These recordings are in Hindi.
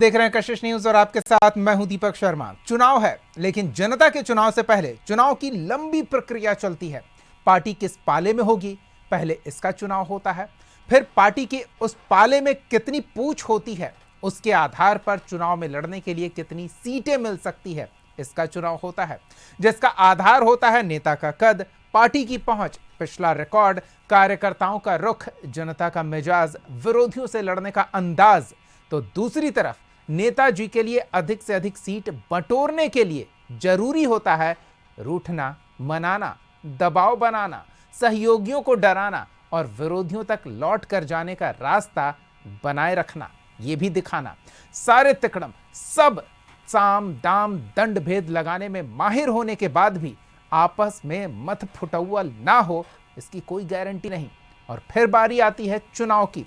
देख रहे हैं कशिश न्यूज और आपके साथ मैं हूं दीपक शर्मा। चुनाव है, लेकिन जनता के चुनाव से पहले चुनाव की लंबी प्रक्रिया चलती है। पार्टी किस पाले में होगी, पहले इसका चुनाव होता है, फिर पार्टी के उस पाले में कितनी पूछ होती है, उसके आधार पर चुनाव में लड़ने के लिए कितनी सीटें मिल सकती है, इसका चुनाव होता है, जिसका आधार होता है नेता का कद, पार्टी की पहुंच, पिछला रिकॉर्ड, कार्यकर्ताओं का रुख, जनता का मिजाज, विरोधियों से लड़ने का अंदाज। तो दूसरी तरफ नेताजी के लिए अधिक से अधिक सीट बटोरने के लिए जरूरी होता है रूठना, मनाना, दबाव बनाना, सहयोगियों को डराना और विरोधियों तक लौट कर जाने का रास्ता बनाए रखना, यह भी दिखाना। सारे तिकड़म, सब साम दाम दंड भेद लगाने में माहिर होने के बाद भी आपस में मत फुटौल ना हो, इसकी कोई गारंटी नहीं। और फिर बारी आती है चुनाव की,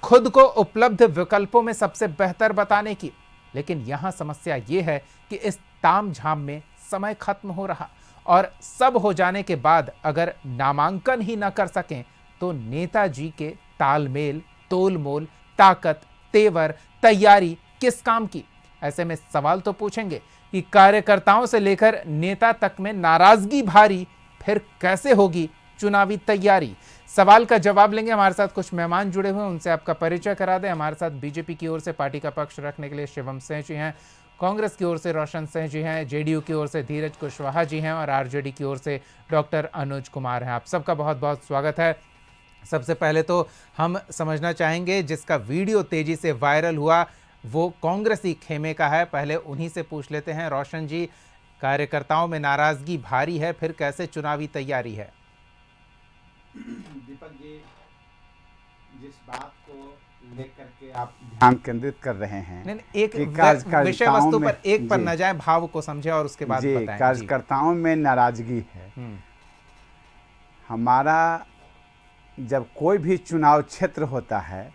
खुद को उपलब्ध विकल्पों में सबसे बेहतर बताने की। लेकिन यहां समस्या यह है कि इस तामझाम में समय खत्म हो रहा और सब हो जाने के बाद अगर नामांकन ही न कर सकें तो नेताजी के तालमेल, तोलमोल, ताकत, तेवर, तैयारी किस काम की। ऐसे में सवाल तो पूछेंगे कि कार्यकर्ताओं से लेकर नेता तक में नाराजगी भारी, फिर कैसे होगी चुनावी तैयारी। सवाल का जवाब लेंगे। हमारे साथ कुछ मेहमान जुड़े हुए हैं, उनसे आपका परिचय करा दें। हमारे साथ बीजेपी की ओर से पार्टी का पक्ष रखने के लिए शिवम सिंह जी हैं, कांग्रेस की ओर से रोशन सिंह जी हैं, जेडीयू की ओर से धीरज कुशवाहा जी हैं और आरजेडी की ओर से डॉक्टर अनुज कुमार हैं। आप सबका बहुत बहुत स्वागत है। सबसे पहले तो हम समझना चाहेंगे, जिसका वीडियो तेजी से वायरल हुआ वो कांग्रेसी खेमे का है, पहले उन्हीं से पूछ लेते हैं। रोशन जी, कार्यकर्ताओं में नाराजगी भारी है, फिर कैसे चुनावी तैयारी है? दीपक जी, जिस बात को लेकर के आप ध्यान केंद्रित कर रहे हैं, नहीं, एक विषय वस्तु पर एक पर न जाए, भाव को समझे और उसके बाद बताएं। कार्यकर्ताओं में नाराजगी है। हमारा जब कोई भी चुनाव क्षेत्र होता है,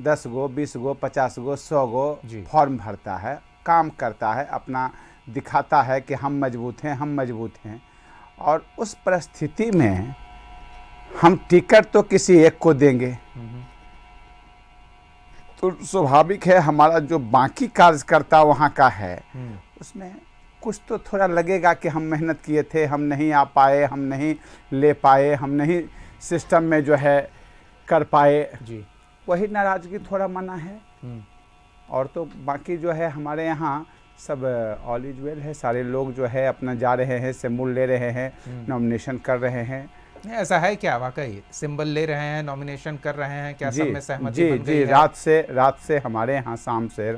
10 गो, 20 गो, 50 गो, 100 गो फॉर्म भरता है, काम करता है, अपना दिखाता है कि हम मजबूत हैं, हम मजबूत हैं। और उस परिस्थिति में हम टिकट तो किसी एक को देंगे, तो स्वाभाविक है हमारा जो बाकी कार्यकर्ता वहाँ का है उसमें कुछ तो थोड़ा लगेगा कि हम मेहनत किए थे, हम नहीं आ पाए, हम नहीं ले पाए, हम नहीं सिस्टम में जो है कर पाए जी। वही नाराजगी थोड़ा मना है। और तो बाकी जो है हमारे यहाँ सब ऑल इज वेल है। सारे लोग जो है अपना जा रहे हैं, सिंबल ले रहे हैं, नॉमिनेशन कर रहे हैं। ऐसा है क्या? वाकई सिंबल ले रहे हैं, नॉमिनेशन कर रहे हैं क्या? सब में सहमति बन गई जी, है? रात से हमारे यहाँ शाम से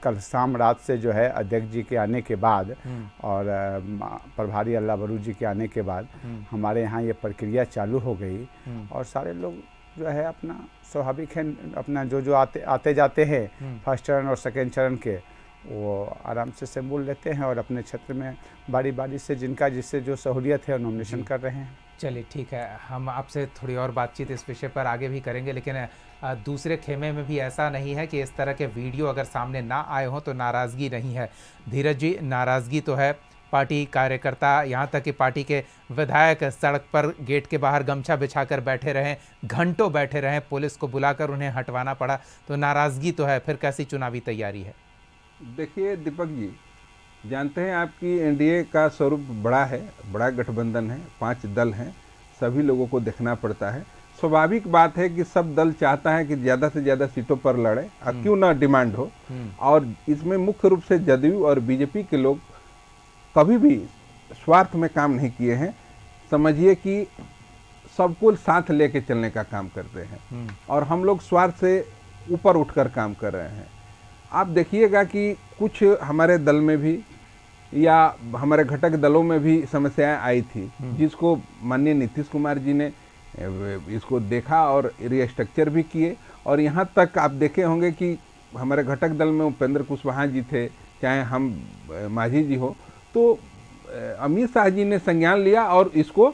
कल शाम रात से जो है अध्यक्ष जी के आने के बाद और प्रभारी अल्लाह बरू जी के आने के बाद हमारे यहाँ ये प्रक्रिया चालू हो गई। और सारे लोग जो है अपना स्वाभाविक है, अपना जो आते जाते हैं फर्स्ट चरण और सेकेंड चरण के, वो आराम से सिंबल लेते हैं और अपने क्षेत्र में बारी बारी से जिनका जिससे जो सहूलियत है नॉमिनेशन कर रहे हैं। चलिए ठीक है, हम आपसे थोड़ी और बातचीत इस विषय पर आगे भी करेंगे, लेकिन दूसरे खेमे में भी ऐसा नहीं है कि इस तरह के वीडियो अगर सामने ना आए हों तो नाराज़गी नहीं है। धीरज जी, नाराज़गी तो है। पार्टी कार्यकर्ता, यहाँ तक कि पार्टी के विधायक सड़क पर गेट के बाहर गमछा बिछाकर बैठे रहें, घंटों बैठे रहें, पुलिस को बुलाकर उन्हें हटवाना पड़ा, तो नाराज़गी तो है। फिर कैसी चुनावी तैयारी है? देखिए दीपक जी, जानते हैं आपकी एनडीए का स्वरूप बड़ा है, बड़ा गठबंधन है, 5 दल हैं, सभी लोगों को देखना पड़ता है। स्वाभाविक बात है कि सब दल चाहता है कि ज़्यादा से ज़्यादा सीटों पर लड़े, क्यों ना डिमांड हो। और इसमें मुख्य रूप से जदयू और बीजेपी के लोग कभी भी स्वार्थ में काम नहीं किए हैं। समझिए कि सबको साथ लेके चलने का काम करते हैं और हम लोग स्वार्थ से ऊपर उठकर काम कर रहे हैं। आप देखिएगा कि कुछ हमारे दल में भी या हमारे घटक दलों में भी समस्याएं आई थी, जिसको माननीय नीतीश कुमार जी ने इसको देखा और रिस्ट्रक्चर भी किए। और यहाँ तक आप देखे होंगे कि हमारे घटक दल में उपेंद्र कुशवाहा जी थे, चाहे हम मांझी जी हो, तो अमित शाह जी ने संज्ञान लिया और इसको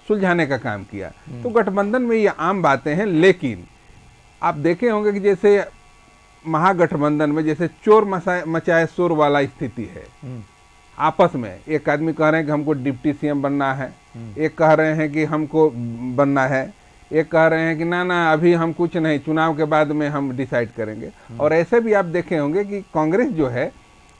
सुलझाने का काम किया। तो गठबंधन में ये आम बातें हैं। लेकिन आप देखे होंगे कि जैसे महागठबंधन में जैसे चोर मचाए शोर वाला स्थिति है। आपस में एक आदमी कह रहे हैं कि हमको डिप्टी सीएम बनना है, एक कह रहे हैं कि हमको बनना है, एक कह रहे हैं कि ना ना अभी हम कुछ नहीं, चुनाव के बाद में हम डिसाइड करेंगे। और ऐसे भी आप देखे होंगे कि कांग्रेस जो है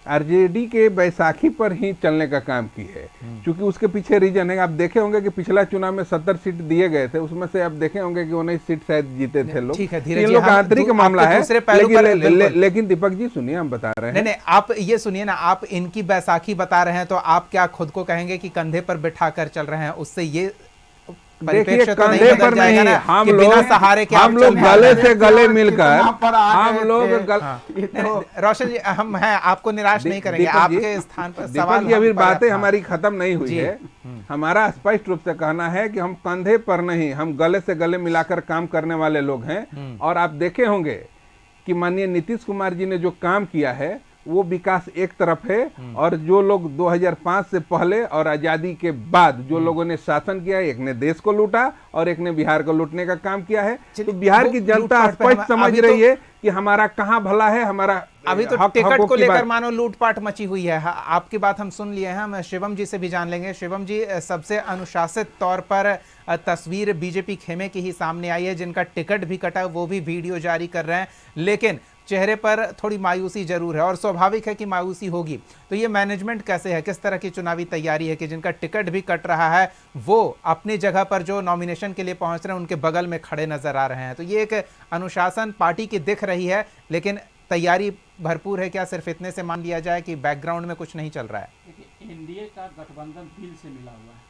आरजेडी के बैसाखी पर ही चलने का काम की है, क्योंकि उसके पीछे रीजन है। आप देखे होंगे कि पिछला चुनाव में 70 सीट दिए गए थे, उसमें से आप देखे होंगे कि 19 सीट शायद जीते थे लोग। ठीक है, इन लोग का आंतरिक मामला है। लेकिन दीपक जी सुनिए, हम बता रहे हैं। नहीं, आप ये सुनिए ना, आप इनकी बैसाखी बता रहे हैं तो आप क्या खुद को कहेंगे कि कंधे पर बिठा कर चल रहे हैं? उससे ये देखिए, कंधे पर नहीं, हम लोग गले से गले मिलकर हम लोग रोशन जी, हम हैं, आपको निराश नहीं करेंगे। आपके स्थान पर सवाल, अभी बातें हमारी खत्म नहीं हुई है। हमारा स्पष्ट रूप से कहना है कि हम कंधे पर नहीं, हम गले से गले मिलाकर काम करने वाले लोग हैं। और आप देखे होंगे कि माननीय नीतीश कुमार जी ने जो काम किया है वो विकास एक तरफ है, और जो लोग 2005 से पहले और आजादी के बाद जो लोगों ने शासन किया है, एक ने देश को लूटा और एक ने बिहार को लूटने का काम किया है। तो बिहार की जनता स्पष्ट समझ रही है कि हमारा कहाँ भला है, हमारा अभी तो टिकट को लेकर मानो लूटपाट मची हुई है। आपकी बात हम सुन लिए हैं, हम शिवम जी से भी जान लेंगे। शिवम जी, सबसे अनुशासित तौर पर तस्वीर बीजेपी खेमे की ही सामने आई है, जिनका टिकट भी कटा, वो भी वीडियो जारी कर रहे हैं, लेकिन चेहरे पर थोड़ी मायूसी जरूर है, और स्वाभाविक है कि मायूसी होगी। तो ये मैनेजमेंट कैसे है, किस तरह की चुनावी तैयारी है कि जिनका टिकट भी कट रहा है वो अपनी जगह पर जो नॉमिनेशन के लिए पहुंच रहे हैं उनके बगल में खड़े नजर आ रहे हैं? तो ये एक अनुशासन पार्टी की दिख रही है, लेकिन तैयारी भरपूर है क्या? सिर्फ इतने से मान लिया जाए कि बैकग्राउंड में कुछ नहीं चल रहा है? एनडीए का गठबंधन दिल से मिला हुआ है।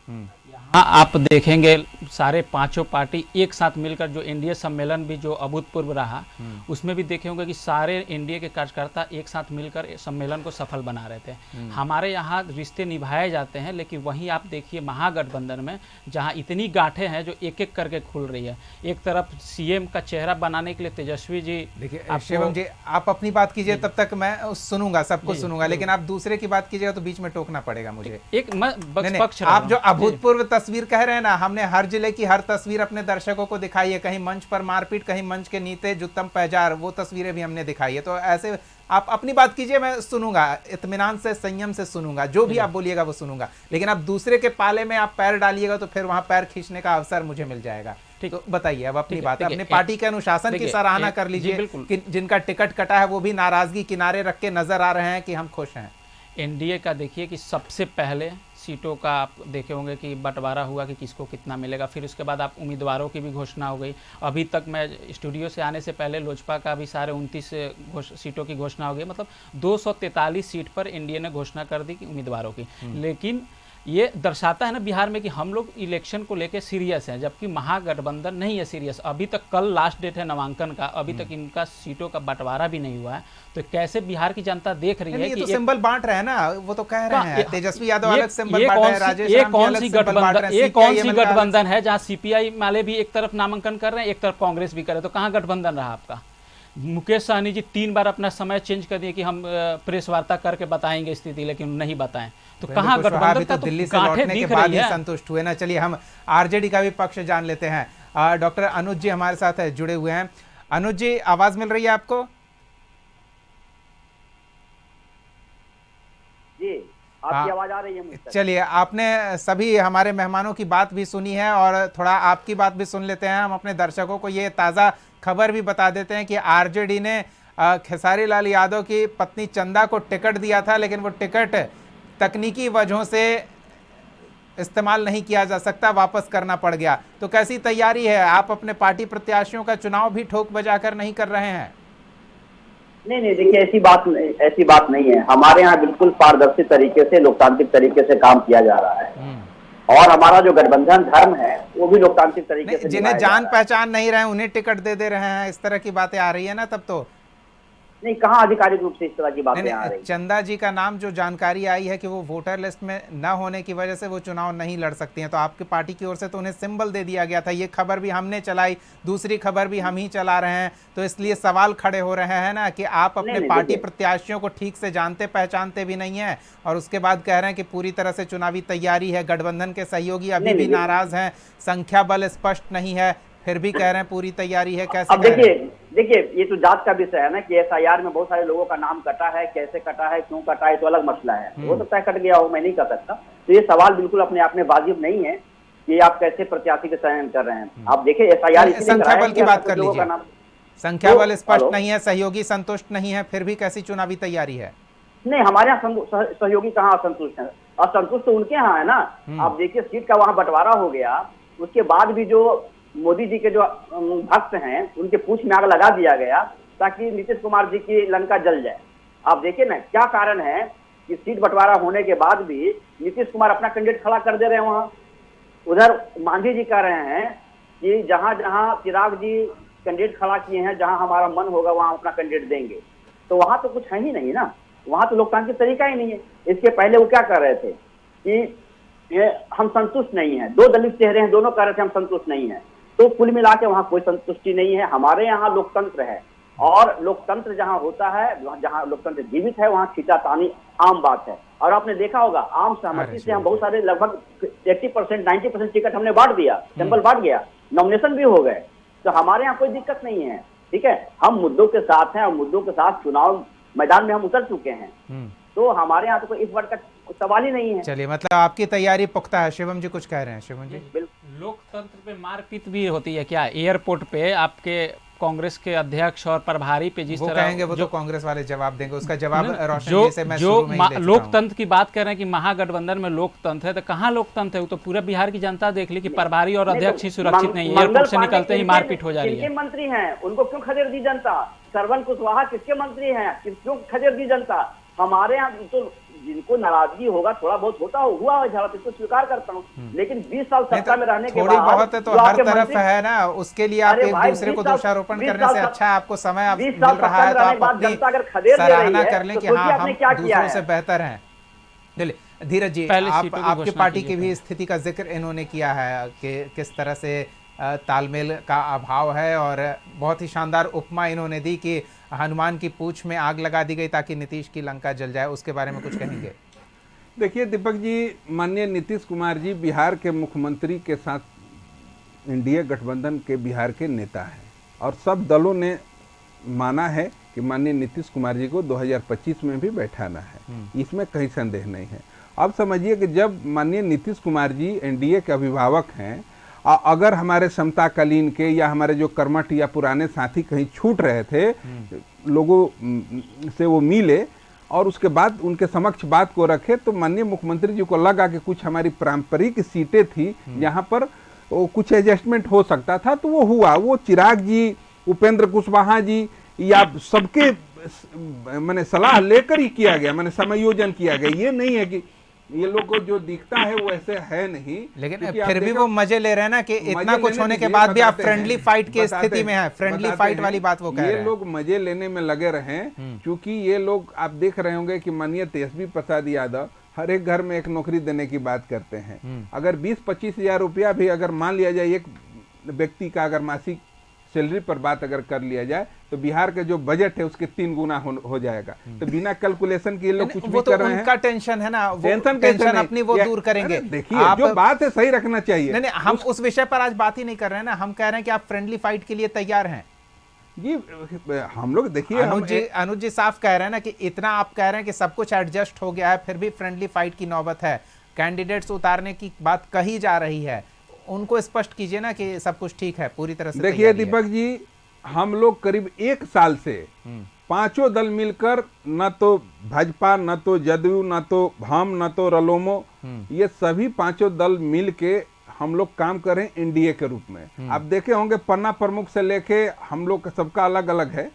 यहाँ आप देखेंगे सारे पांचों पार्टी एक साथ मिलकर, जो एनडीए सम्मेलन भी जो अभूतपूर्व रहा, उसमें भी देखे होंगे कि सारे एनडीए के कार्यकर्ता एक साथ मिलकर सम्मेलन को सफल बना रहे थे। हमारे यहाँ रिश्ते निभाए जाते हैं, लेकिन वहीं आप देखिए महागठबंधन में जहाँ इतनी गांठें हैं जो एक एक करके खुल रही है। एक तरफ सीएम का चेहरा बनाने के लिए तेजस्वी जी, देखिए शिवम जी, आप अपनी बात कीजिए, तब तक मैं सुनूंगा, सब कुछ सुनूंगा, लेकिन आप दूसरे की बात कीजिएगा तो बीच में टोकना पड़ेगा मुझे। एक पक्ष, आप जो अभूतपूर्व तस्वीर कह रहे हैं ना, हमने हर जिले की हर तस्वीर अपने दर्शकों को दिखाई है, कहीं मंच पर मारपीट, कहीं मंच के नीचे जुत्तम पैजार, वो तस्वीरें भी हमने दिखाई है। तो ऐसे आप अपनी बात कीजिए, मैं सुनूंगा, इत्मीनान से, संयम से सुनूंगा, जो भी आप बोलिएगा वो सुनूंगा, लेकिन आप दूसरे के पाले में आप पैर डालिएगा तो फिर वहां पैर खींचने का अवसर मुझे मिल जाएगा। तो बताइए अब अपनी बात, अपने पार्टी के अनुशासन की सराहना कर लीजिए कि जिनका टिकट कटा है वो भी नाराजगी किनारे रख के नजर आ रहे हैं कि हम खुश हैं। एनडीए का देखिए कि सबसे पहले सीटों का आप देखे होंगे कि बंटवारा हुआ कि किसको कितना मिलेगा, फिर उसके बाद आप उम्मीदवारों की भी घोषणा हो गई। अभी तक मैं स्टूडियो से आने से पहले लोजपा का भी सारे 29 सीटों की घोषणा हो गई, मतलब 243 सीट पर एनडीए ने घोषणा कर दी कि उम्मीदवारों की। लेकिन ये दर्शाता है ना बिहार में कि हम लोग इलेक्शन को लेके सीरियस हैं, जबकि महागठबंधन नहीं है सीरियस। अभी तक, कल लास्ट डेट है नामांकन का, अभी तक इनका सीटों का बंटवारा भी नहीं हुआ है। तो कैसे बिहार की जनता देख रही है कि तो सिंबल बांट रहे हैं ना, वो तो कह रहे हैं तेजस्वी यादव अलग सिंबल बांट रहे हैं, राजेश राम कौन सी गठबंधन, ये कौन सी गठबंधन है जहां सीपीआई वाले भी एक तरफ नामांकन कर रहे हैं, एक तरफ कांग्रेस भी कर रहे हैं? तो कहाँ गठबंधन रहा आपका? मुकेश सहनी जी 3 बार अपना समय चेंज कर दिए कि हम प्रेस वार्ता करके बताएंगे स्थिति, लेकिन नहीं बताएं। तो कहाँ गठबंधन का? तो दिल्ली से लौटने के बाद ही संतुष्ट हुए ना। चलिए हम आरजेडी का भी पक्ष जान लेते हैं। डॉक्टर अनुज जी हमारे साथ जुड़े हुए हैं। अनुज जी, आवाज मिल रही है आपको? जी, आपकी आवाज आ रही है मुझे। चलिए, आपने सभी हमारे मेहमानों की बात भी सुनी है और थोड़ा आपकी बात भी सुन लेते हैं। हम अपने दर्शकों को ये ताज़ा खबर भी बता देते हैं कि आरजेडी ने खेसारी लाल यादव की पत्नी चंदा को टिकट दिया था, लेकिन वो टिकट तकनीकी वजहों से इस्तेमाल नहीं किया जा सकता, वापस करना पड़ गया। तो कैसी तैयारी है? आप अपने पार्टी प्रत्याशियों का चुनाव भी ठोक बजाकर नहीं कर रहे हैं? नहीं, देखिए ऐसी बात नहीं है। हमारे यहाँ बिल्कुल पारदर्शी तरीके से, लोकतांत्रिक तरीके से काम किया जा रहा है, और हमारा जो गठबंधन धर्म है वो भी लोकतांत्रिक तरीके से। जिन्हें जान पहचान नहीं रहे उन्हें टिकट दे रहे हैं, इस तरह की बातें आ रही है ना, तब तो नहीं, कहाँ आधिकारिक रूप से इस तरह की बातें आ रही? चंदा जी का नाम जो जानकारी आई है कि वो वोटर लिस्ट में न होने की वजह से वो चुनाव नहीं लड़ सकती हैं, तो आपकी पार्टी की ओर से तो उन्हें सिंबल दे दिया गया था। ये खबर भी हमने चलाई, दूसरी खबर भी हम ही चला रहे हैं, तो इसलिए सवाल खड़े हो रहे हैं ना कि आप अपने पार्टी प्रत्याशियों को ठीक से जानते पहचानते भी नहीं है, और उसके बाद कह रहे हैं कि पूरी तरह से चुनावी तैयारी है। गठबंधन के सहयोगी अभी भी नाराज हैं, संख्या बल स्पष्ट नहीं है, फिर भी कह रहे हैं पूरी तैयारी है। कैसे? अब देखिए ये तो जांच का विषय है ना कि एसआईआर में बहुत सारे लोगों का नाम कटा है, कैसे कटा है, क्यों कटा है, तो अलग मसला है। हो सकता है कट गया हो, मैं नहीं कह सकता। तो ये सवाल बिल्कुल अपने आप में वाजिब नहीं है। कि आप कैसे प्रत्याशी का चयन कर रहे हैं। आप देखिए SIR इसलिए संख्या कराया बल कि की बात आप कर लोगों का लीजिए। नाम- संख्या तो- बल स्पष्ट हेलो? नहीं है, सहयोगी संतुष्ट नहीं है, फिर भी कैसी चुनावी तैयारी है? नहीं, हमारे यहाँ सहयोगी कहाँ असंतुष्ट है? असंतुष्ट तो उनके यहाँ है ना। आप देखिए सीट का वहाँ बंटवारा हो गया, उसके बाद भी जो मोदी जी के जो भक्त हैं उनके पूछ में आग लगा दिया गया ताकि नीतीश कुमार जी की लंका जल जाए। आप देखिए ना क्या कारण है कि सीट बंटवारा होने के बाद भी नीतीश कुमार अपना कैंडिडेट खड़ा कर दे रहे हैं वहाँ। उधर मांझी जी कह रहे हैं कि जहां जहां चिराग जी कैंडिडेट खड़ा किए हैं, जहां हमारा मन होगा वहां अपना कैंडिडेट देंगे। तो वहां तो कुछ है ही नहीं ना, वहां तो लोकतांत्रिक तरीका ही नहीं है। इसके पहले वो क्या कर रहे थे कि हम संतुष्ट नहीं है, दो दलित चेहरे हैं, दोनों कह रहे थे हम संतुष्ट नहीं है। तो कुल मिला के वहां कोई संतुष्टि नहीं है। हमारे यहाँ लोकतंत्र है, और लोकतंत्र जहां होता है, जहां लोकतंत्र जीवित है, वहां खींचातानी आम बात है। और आपने देखा होगा आम सहमति से हम बहुत सारे लगभग 80% 90% टिकट हमने बांट दिया, सिंबल बांट गया, नॉमिनेशन भी हो गए। तो हमारे यहाँ कोई दिक्कत नहीं है, ठीक है। हम मुद्दों के साथ हैं और मुद्दों के साथ चुनाव मैदान में हम उतर चुके हैं। तो हमारे यहाँ तो कोई इस बार का सवाल ही नहीं है। चलिए, मतलब आपकी तैयारी पुख्ता है। शिवम जी कुछ कह रहे हैं। शिवम जी, लोकतंत्र पे मारपीट भी होती है क्या? एयरपोर्ट पे आपके कांग्रेस के अध्यक्ष और प्रभारी पे जिस वो तरह कहेंगे, वो तो कांग्रेस वाले जवाब देंगे, उसका जवाब रोशन जो जी से मैं शुरू में ही ले चुका हूं। लोकतंत्र की बात कर रहे हैं कि महागठबंधन में लोकतंत्र है, तो कहाँ लोकतंत्र है? वो तो पूरा बिहार की जनता देख ली कि प्रभारी और अध्यक्ष ही सुरक्षित नहीं है, एयरपोर्ट से निकलते ही मारपीट हो जा रही है। किसके मंत्री हैं, उनको क्यों खदेड़ दी जनता? श्रवण कुशवाहा किसके मंत्री हैं, क्यों खदेड़ दी जनता? हमारे यहाँ तो जिनको नाराजगी होगा, थोड़ा बहुत हुआ है झड़प, इसको स्वीकार करता हूँ, लेकिन 20 साल सत्ता में रहने के बाद थोड़ी बहुत है तो जो हर आपके तरफ मंत्री- है ना, उसके लिए आप अरे एक भाई, दूसरे को 20 साल दोषारोपण 20 करने से साल अच्छा है, आपको समय अब 20 मिल साल रहा है तो सत्ता में आप रहने के बाद अपनी जनता अगर खदेड़ दे रही सराहना है, कर लें तो कि सोचिए हाँ, आपने हम क्या किया दूसरों से है। बेहतर हैं। चलिए धीरज जी, पहले आप सीटों की आपकी घोषणा पार्टी की कीजिए। भी स्थिति का जिक्र इन्होंने किया है कि किस तरह से तालमेल का अभाव है, और बहुत ही शानदार उपमा इन्होंने दी कि हनुमान की पूंछ में आग लगा दी गई ताकि नीतीश की लंका जल जाए। उसके बारे में कुछ कहेंगे? देखिए दीपक जी, माननीय नीतीश कुमार जी बिहार के मुख्यमंत्री के साथ एनडीए गठबंधन के बिहार के नेता हैं, और सब दलों ने माना है कि माननीय नीतीश कुमार जी को 2025 में भी बैठाना है, इसमें कहीं संदेह नहीं है। अब समझिए कि जब माननीय नीतीश कुमार जी एनडीए के अभिभावक हैं, अगर हमारे समताकालीन के या हमारे जो कर्मठ या पुराने साथी कहीं छूट रहे थे, लोगों से वो मिले और उसके बाद उनके समक्ष बात को रखे, तो माननीय मुख्यमंत्री जी को लगा कि कुछ हमारी पारंपरिक सीटें थी जहाँ पर कुछ एडजस्टमेंट हो सकता था, तो वो हुआ। वो चिराग जी, उपेंद्र कुशवाहा जी या सबके मैंने सलाह लेकर ही किया गया, मैंने समायोजन किया गया। ये नहीं है कि ये लोग को जो दिखता है वो ऐसे है नहीं, लेकिन फिर भी वो मजे ले रहे हैं ना कि इतना कुछ होने के बाद भी आप फ्रेंडली फाइट की स्थिति में हैं। फ्रेंडली फाइट वाली बात वो कह रहे हैं। ये लोग मजे लेने में लगे रहे, क्योंकि ये लोग आप देख रहे होंगे कि माननीय तेजस्वी प्रसाद यादव हर एक घर में एक नौकरी देने की बात करते हैं। अगर 20-25 हजार रुपया भी अगर मान लिया जाए, एक व्यक्ति का अगर मासिक सैलरी पर बात अगर कर लिया जाए, तो बिहार के जो बजट है उसके 3 गुना हो जाएगा। तो बिना कैलकुलेशन के ये लोग कुछ भी कर रहे हैं। उनका टेंशन है ना, वो टेंशन अपनी वो दूर करेंगे। देखिए जो बात है सही रखना चाहिए। नहीं, हम उस विषय पर आज बात ही नहीं कर रहे हैं ना, हम कह रहे हैं कि आप फ्रेंडली फाइट के लिए तैयार हैं जी। हम लोग देखिए, अनुज जी साफ कह रहे हैं ना कि इतना आप कह रहे हैं कि सब कुछ एडजस्ट हो गया है, फिर भी फ्रेंडली फाइट की नौबत है, कैंडिडेट्स उतारने की बात कही जा रही है। उनको स्पष्ट कीजिए ना कि सब कुछ ठीक है, पूरी तरह से। देखिए दीपक जी, हम लोग करीब 1 साल से पांचों दल मिलकर, न तो भाजपा, न तो जदयू, न तो हम, न तो रलोमो, ये सभी पांचों दल मिल के हम लोग काम कर रहे हैं एनडीए के रूप में। आप देखे होंगे पन्ना प्रमुख से लेके हम लोग सबका अलग अलग है,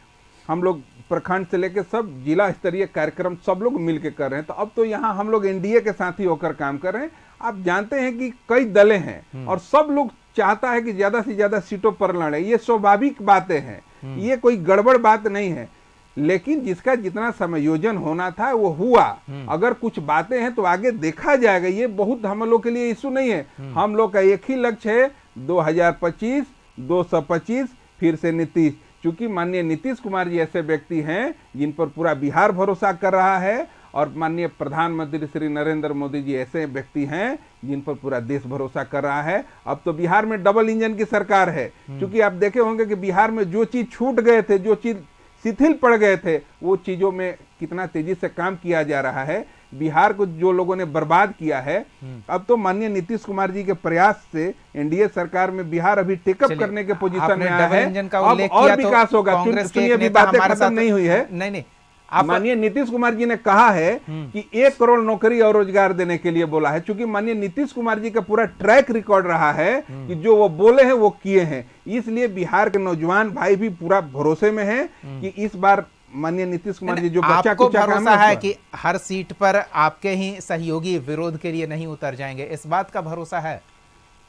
हम लोग प्रखंड से लेके सब जिला स्तरीय कार्यक्रम सब लोग मिलके कर रहे हैं। तो अब तो यहाँ हम लोग एनडीए के साथ ही होकर काम कर रहे हैं। आप जानते हैं कि कई दलें हैं और सब लोग चाहता है कि ज्यादा से ज्यादा सीटों पर लड़े, ये स्वाभाविक बातें हैं, ये कोई गड़बड़ बात नहीं है। लेकिन जिसका जितना समायोजन होना था वो हुआ। अगर कुछ बातें हैं तो आगे देखा जाएगा, ये बहुत हम लोग के लिए इशू नहीं है। हम लोग का एक ही लक्ष्य है 2025, 225 फिर से नीतीश। चूंकि माननीय नीतीश कुमार जी ऐसे व्यक्ति हैं जिन पर पूरा बिहार भरोसा कर रहा है, और माननीय प्रधानमंत्री श्री नरेंद्र मोदी जी ऐसे व्यक्ति हैं जिन पर पूरा देश भरोसा कर रहा है। अब तो बिहार में डबल इंजन की सरकार है, क्योंकि आप देखे होंगे कि बिहार में जो चीज छूट गए थे, जो चीज शिथिल पड़ गए थे, वो चीजों में कितना तेजी से काम किया जा रहा है। बिहार को जो लोगों ने बर्बाद किया है, अब तो माननीय नीतीश कुमार जी के प्रयास से एनडीए सरकार में बिहार अभी टेकअप करने के पोजीशन में आया है। अब और विकास होगा। सुनिए, अभी बातें खत्म नहीं हुई है। नहीं, माननीय नीतीश कुमार जी ने कहा है कि 1 करोड़ नौकरी और रोजगार देने के लिए बोला है, क्योंकि माननीय नीतीश कुमार जी का पूरा ट्रैक रिकॉर्ड रहा है कि जो वो बोले हैं वो किए हैं। इसलिए बिहार के नौजवान भाई भी पूरा भरोसे में हैं कि इस बार माननीय नीतीश कुमार जी जो बच्चा आपको कुचा भरोसा है कि हर सीट पर आपके ही सहयोगी विरोध के लिए नहीं उतर जाएंगे, इस बात का भरोसा है?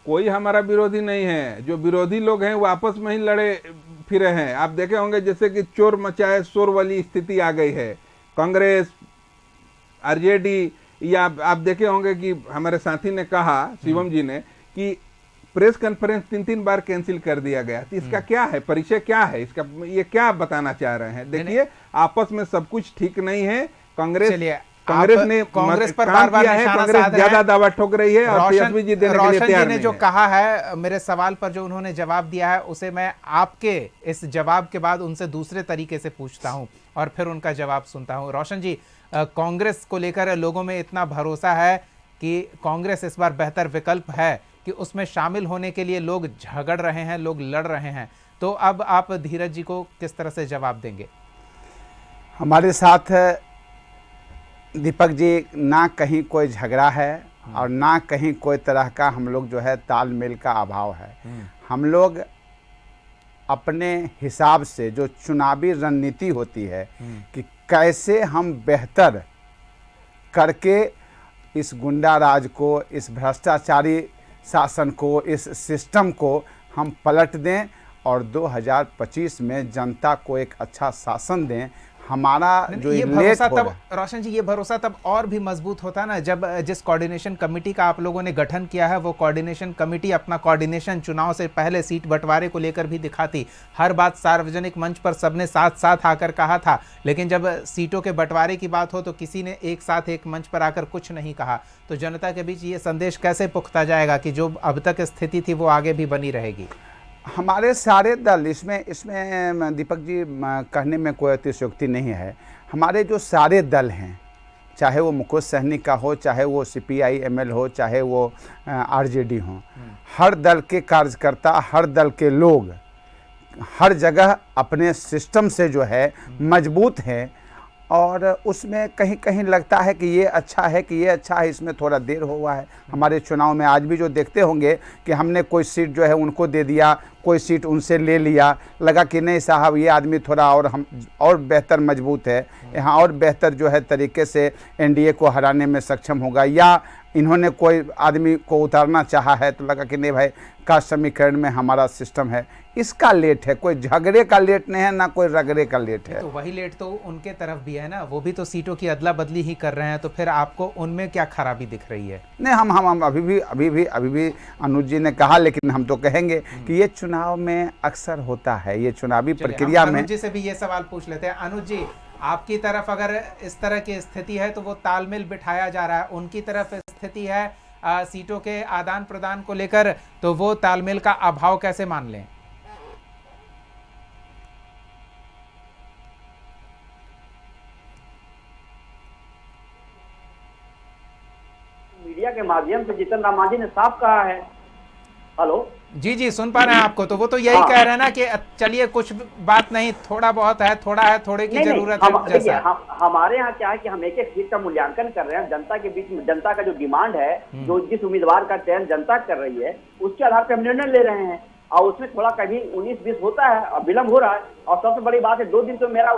कोई हमारा विरोधी नहीं है। जो विरोधी लोग हैं वो आपस में ही लड़े फिरे हैं। आप देखे होंगे जैसे कि चोर मचाए शोर वाली स्थिति आ गई है। कांग्रेस, आरजेडी, या आप देखे होंगे कि हमारे साथी ने कहा, शिवम जी ने, कि प्रेस कॉन्फ्रेंस 3 बार कैंसिल कर दिया गया। तो इसका क्या है, परिचय क्या है इसका, ये क्या बताना चाह रहे हैं? देखिए, आपस में सब कुछ ठीक नहीं है। कांग्रेस ने कांग्रेस पर बार-बार निशाना साध रहे हैं। ज्यादा दावा ठोक रही है और तेजस्वी जी देने के लिए तैयार नहीं है। जो कहा है, मेरे सवाल पर जो उन्होंने जवाब दिया है, उसे मैं आपके इस जवाब के बाद उनसे दूसरे तरीके से पूछता हूं और फिर उनका जवाब सुनता हूं। रोशन जी, कांग्रेस को लेकर लोगों में इतना भरोसा है कि कांग्रेस इस बार बेहतर विकल्प है कि उसमें शामिल होने के लिए लोग झगड़ रहे हैं, लोग लड़ रहे हैं, तो अब आप धीरज जी को किस तरह से जवाब देंगे? हमारे साथ दीपक जी ना कहीं कोई झगड़ा है और ना कहीं कोई तरह का हम लोग जो है तालमेल का अभाव है। हम लोग अपने हिसाब से जो चुनावी रणनीति होती है कि कैसे हम बेहतर करके इस गुंडा राज को, इस भ्रष्टाचारी शासन को, इस सिस्टम को हम पलट दें और 2025 में जनता को एक अच्छा शासन दें। हमारा जो ये भरोसा तब, रोशन जी, ये भरोसा तब और भी मजबूत होता ना जब जिस कोऑर्डिनेशन कमेटी का आप लोगों ने गठन किया है, वो कोऑर्डिनेशन कमेटी अपना कोऑर्डिनेशन चुनाव से पहले सीट बंटवारे को लेकर भी दिखाती। हर बात सार्वजनिक मंच पर सबने साथ साथ आकर कहा था, लेकिन जब सीटों के बंटवारे की बात हो तो किसी ने एक साथ एक मंच पर आकर कुछ नहीं कहा। तो जनता के बीच ये संदेश कैसे पुख्ता जाएगा कि जो अब तक स्थिति थी वो आगे भी बनी रहेगी? हमारे सारे दल इसमें दीपक जी कहने में कोई अतिशयोक्ति नहीं है। हमारे जो सारे दल हैं, चाहे वो मुकेश सहनी का हो, चाहे वो CPI-ML हो, चाहे वो RJD हो, हर दल के कार्यकर्ता, हर दल के लोग हर जगह अपने सिस्टम से जो है मजबूत हैं और उसमें कहीं कहीं लगता है कि ये अच्छा है, कि ये अच्छा है, इसमें थोड़ा देर हुआ है। हमारे चुनाव में आज भी जो देखते होंगे कि हमने कोई सीट जो है उनको दे दिया, कोई सीट उनसे ले लिया, लगा कि नहीं साहब ये आदमी थोड़ा और बेहतर मजबूत है, यहाँ और बेहतर जो है तरीके से एनडीए को हराने में सक्षम होगा, या इन्होंने कोई आदमी को उतारना चाहा है तो लगा कि नहीं भाई कास्ट समीकरण में हमारा सिस्टम है। इसका लेट है, कोई झगड़े का लेट नहीं है, ना कोई रगड़े का लेट है। तो वही लेट तो उनके तरफ भी है ना, वो भी तो सीटों की अदला बदली ही कर रहे हैं, तो फिर आपको उनमें क्या खराबी दिख रही है? नहीं, हम अभी भी अनुज जी ने कहा, लेकिन हम तो कहेंगे कि ये चुनाव में अक्सर होता है, ये चुनावी प्रक्रिया में। अनुज जी से भी ये सवाल पूछ लेते हैं। अनुज जी, आपकी तरफ अगर इस तरह की स्थिति है तो वो तालमेल बिठाया जा रहा है, उनकी तरफ स्थिति है सीटों के आदान प्रदान को लेकर, तो वो तालमेल का अभाव कैसे मान लें? मीडिया के माध्यम से जीतन राम मांझी ने साफ कहा है। हेलो जी, सुन पा रहे हैं आपको। तो वो तो यही कह रहे हैं ना कि चलिए कुछ बात नहीं, थोड़ा बहुत है, थोड़ा है, थोड़े की जरूरत है। देखिए, हमारे यहाँ क्या है कि हम एक एक सीट का मूल्यांकन कर रहे हैं। जनता के बीच में जनता का जो डिमांड है, जो जिस उम्मीदवार का चयन जनता कर रही है, उसके आधार पर हम निर्णय ले रहे हैं और उसमें थोड़ा कभी 19-20 होता है और विलम्ब हो रहा है। और सबसे बड़ी बात है, 2 दिन तो मेरा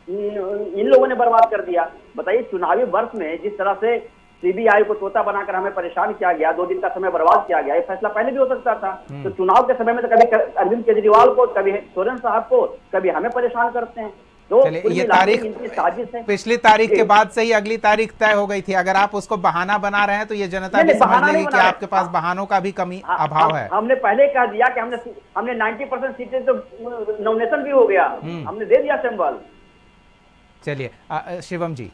इन लोगों ने बर्बाद कर दिया। बताइए, चुनावी वर्ष में जिस तरह से CBI को तोता बनाकर हमें परेशान किया गया, 2 दिन का समय बर्बाद किया गया, ये फैसला पहले भी हो सकता था। तो चुनाव के समय में तो कभी अरविंद केजरीवाल को, कभी सोरेन साहब को, कभी हमें परेशान करते हैं। तो ये तारीख पिछली तारीख के बाद से ही अगली तारीख तय हो गई थी। अगर आप उसको बहाना बना रहे हैं तो ये जनता भी समझ लेगी कि आपके पास बहानों का भी कमी अभाव है। हमने पहले कह दिया कि हमने 90% सीटें तो नॉमिनेशन भी हो गया, हमने दे दिया सिंबल। चलिए शिवम जी,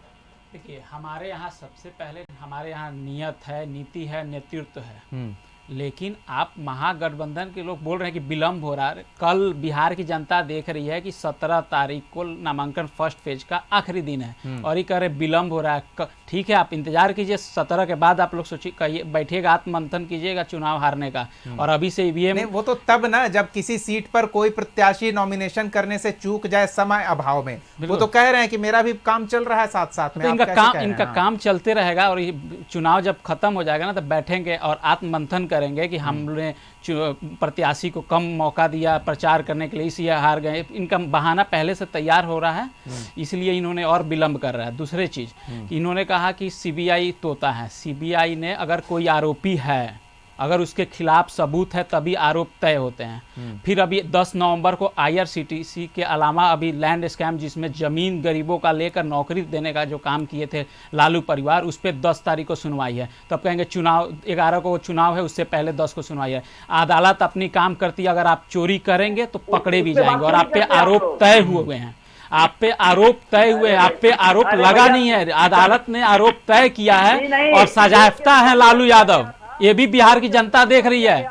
देखिए, हमारे यहाँ सबसे पहले हमारे यहाँ नियत है, नीति है, नेतृत्व है। लेकिन आप महागठबंधन के लोग बोल रहे हैं कि विलंब हो रहा है। कल बिहार की जनता देख रही है कि 17 तारीख को नामांकन फर्स्ट फेज का आखिरी दिन है और ये कह रहे विलंब हो रहा है। ठीक है, आप इंतजार कीजिए, 17 के बाद आप लोग सोचिए, कहिए, बैठिएगा, आत्ममंथन कीजिएगा चुनाव हारने का। और अभी से ईवीएम नहीं, वो तो तब ना जब किसी सीट पर कोई प्रत्याशी नॉमिनेशन करने से चूक जाए समय अभाव में। वो तो कह रहे हैं कि मेरा भी काम चल रहा है साथ साथ में। तो आप कैसे कह रहे हैं? इनका काम चलते रहेगा और ये चुनाव जब खत्म हो जाएगा ना तो बैठेंगे और आत्ममंथन करेंगे कि हमने प्रत्याशी को कम मौका दिया प्रचार करने के लिए, इसलिए हार गए। इनका बहाना पहले से तैयार हो रहा है, इसलिए इन्होंने और विलंब कर रहा है। दूसरी चीज, इन्होंने कहा कि सीबीआई तोता है। सीबीआई ने अगर कोई आरोपी है, अगर उसके खिलाफ सबूत है तभी आरोप तय होते हैं। फिर अभी 10 नवंबर को आईआरसीटीसी के अलावा अभी लैंड स्कैम, जिसमें जमीन गरीबों का लेकर नौकरी देने का जो काम किए थे लालू परिवार, उस पर 10 तारीख को सुनवाई है। तब कहेंगे चुनाव 11 को चुनाव है, उससे पहले 10 को सुनवाई है। अदालत अपनी काम करती है, अगर आप चोरी करेंगे तो पकड़े भी जाएंगे और आप पे आरोप तय हुए हैं। आप पे आरोप तय हुए, आप पे आरोप लगा नहीं है, अदालत ने आरोप तय किया है और सजायाफ्ता है लालू यादव। ये भी बिहार की जनता देख रही है।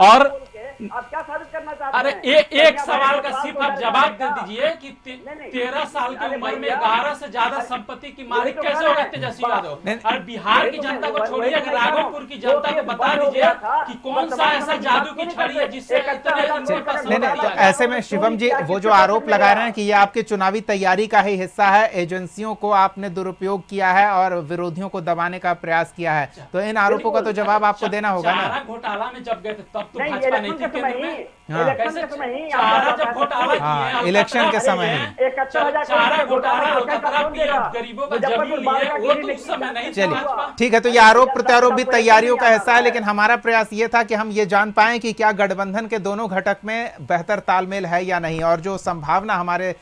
और आप क्या साबित करना चाहते अरे हैं? एक सवाल का सिर्फ आप जवाब दे दीजिए कि 13 साल की उम्र में 11 से ज्यादा संपत्ति की मालिक कैसे हो गए तेजस्वी यादव? और बिहार की जनता को छोड़िए, अगर राघोपुर की जनता को बता दीजिए कि कौन सा ऐसा जादू की छड़ी है जिससे इतने इनके पास नहीं नहीं, तो ऐसे में शिवम जी वो जो आरोप लगा रहे हैं कि ये आपके चुनावी तैयारी का ही हिस्सा है, एजेंसियों को आपने दुरुपयोग किया है और विरोधियों को दबाने का प्रयास किया है, तो इन आरोपों का तो जवाब आपको देना होगा ना। चारा घोटाला में जब गए थे तब तो नहीं, भाजपा नहीं थी इलेक्शन के केंद्र समय में। ही, हाँ। इलेक्शन के समय ही चारा जब घोटाला किए हैं, हाँ, इलेक्शन के समय ही। 71,000 चारा घोटाला का अलकतरा कौन पीएफ देगा? गरीबों का मुजफ्फरपुर जमीन बाढ़ लिए, का वो गिरी तो उस समय नहीं था चलिए भाजपा। ठीक है, तो ये आरोप प्रत्यारोप भी तैयारियों का हिस्सा है, लेकिन हमारा प्रयास ये था कि हम ये जान पाएं कि क्या गठबंधन के दोनों घटक में बेहतर तालमेल है या नहीं। और जो संभावना हमारे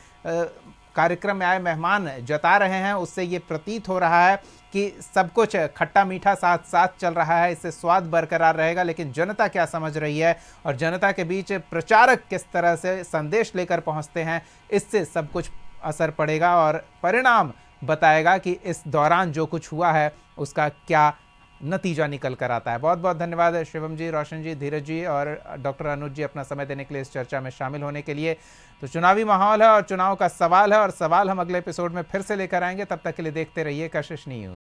कार्यक्रम में आए मेहमान जता रहे हैं, उससे ये प्रतीत हो रहा है कि सब कुछ खट्टा मीठा साथ साथ चल रहा है, इससे स्वाद बरकरार रहेगा। लेकिन जनता क्या समझ रही है और जनता के बीच प्रचारक किस तरह से संदेश लेकर पहुंचते हैं, इससे सब कुछ असर पड़ेगा और परिणाम बताएगा कि इस दौरान जो कुछ हुआ है उसका क्या नतीजा निकल कर आता है। बहुत बहुत धन्यवाद शिवम जी, रोशन जी, धीरज जी और डॉक्टर अनुज जी अपना समय देने के लिए, इस चर्चा में शामिल होने के लिए। तो चुनावी माहौल है और चुनाव का सवाल है, और सवाल हम अगले एपिसोड में फिर से लेकर आएंगे। तब तक के लिए देखते रहिए कशिश न्यूज़।